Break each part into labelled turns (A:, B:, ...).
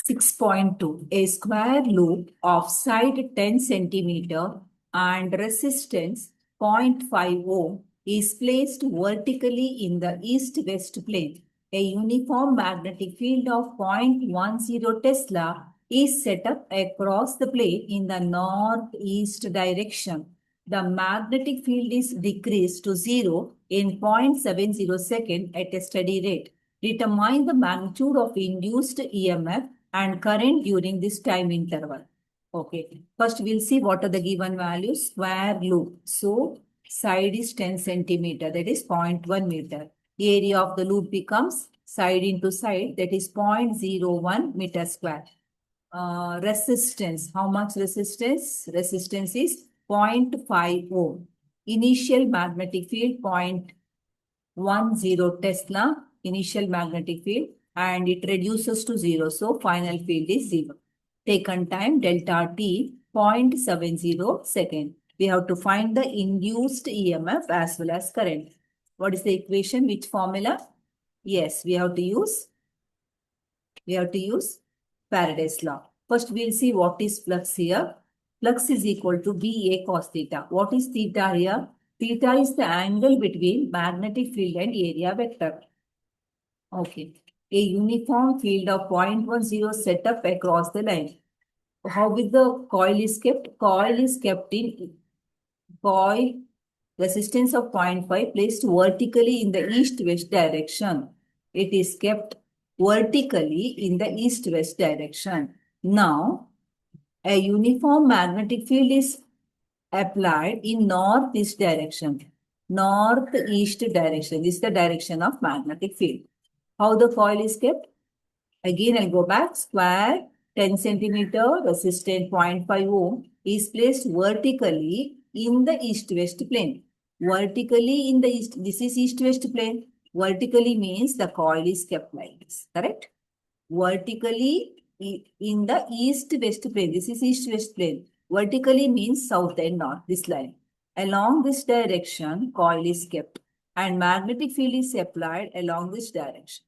A: 6.2. A square loop of side 10 centimeter and resistance 0.5 ohm is placed vertically in the east-west plane. A uniform magnetic field of 0.10 Tesla is set up across the plane in the northeast direction. The magnetic field is decreased to 0 in 0.70 seconds at a steady rate. Determine the magnitude of induced EMF and current during this time interval. Okay, first we'll see what are the given values. Square loop. So, side is 10 centimeter, that is 0.1 meter. Area of the loop becomes side into side, that is 0.01 meter square. Resistance, how much resistance? Resistance is 0.5 ohm. Initial magnetic field 0.10 Tesla, initial magnetic field, and it reduces to 0. So, final field is 0. Taken time delta T 0.70 second. We have to find the induced EMF as well as current. What is the equation? Which formula? Yes, we have to use Faraday's law. First, we'll see what is flux here. Flux is equal to BA cos theta. What is theta here? Theta is the angle between magnetic field and area vector. Okay. A uniform field of 0.10 set up across the line. How with the coil is kept? Coil is kept in coil resistance of 0.5 placed vertically in the east-west direction. It is kept vertically in the east-west direction. Now, a uniform magnetic field is applied in northeast direction. Northeast direction. This is the direction of magnetic field. How the coil is kept? Again, I'll go back. Square 10 centimeter resistant 0.5 ohm is placed vertically in the east-west plane. Vertically in the east, this is east-west plane. Vertically means the coil is kept like this, correct? Vertically in the east-west plane. This is east-west plane. Vertically means south and north, this line. Along this direction, coil is kept and magnetic field is applied along this direction,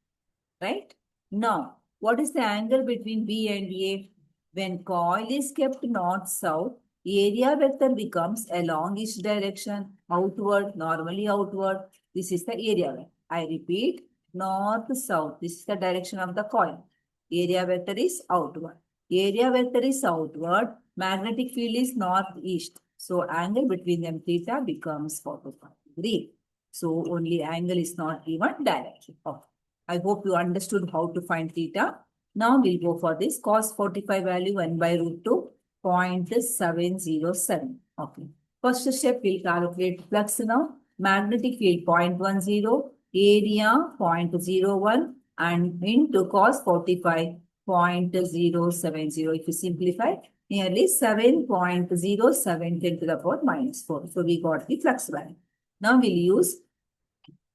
A: right? Now, what is the angle between B and A? When coil is kept north-south, area vector becomes along each direction, outward, normally outward. This is the area vector. I repeat, north-south. This is the direction of the coil. Area vector is outward. Area vector is outward. Magnetic field is northeast. So, angle between them theta becomes 45 degrees. So, only angle is not given directly. Okay. I hope you understood how to find theta. Now we'll go for this cos 45 value 1 by root 2, 0.707. Okay. First step, we'll calculate flux now. Magnetic field 0.10, area 0.01 and into cos 45 0.070. If you simplify, nearly 7.07 10 to the power minus 4. So we got the flux value. Now we'll use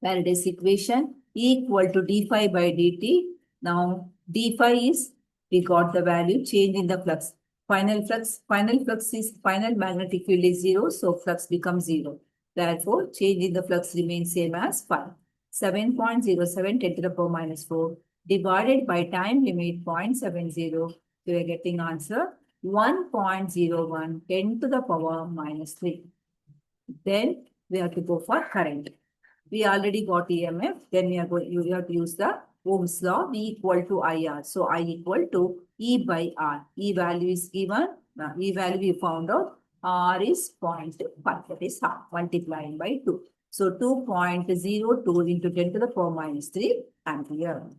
A: Faraday's equation equal to d phi by dt. Now d phi is, we got the value, change in the flux. Final magnetic field is 0, so flux becomes 0. Therefore, change in the flux remains same as phi. 7.07 10 to the power minus 4 divided by time limit 0.70. So we are getting answer 1.01 10 to the power minus 3. Then we have to go for current. We already got EMF. Then we have to use the Ohm's law. V equal to IR. So I equal to E by R. E value is given. Now E value we found out. R is 0.5. That is half multiplying by 2. So 2.02 into 10 to the power minus 3 ampere.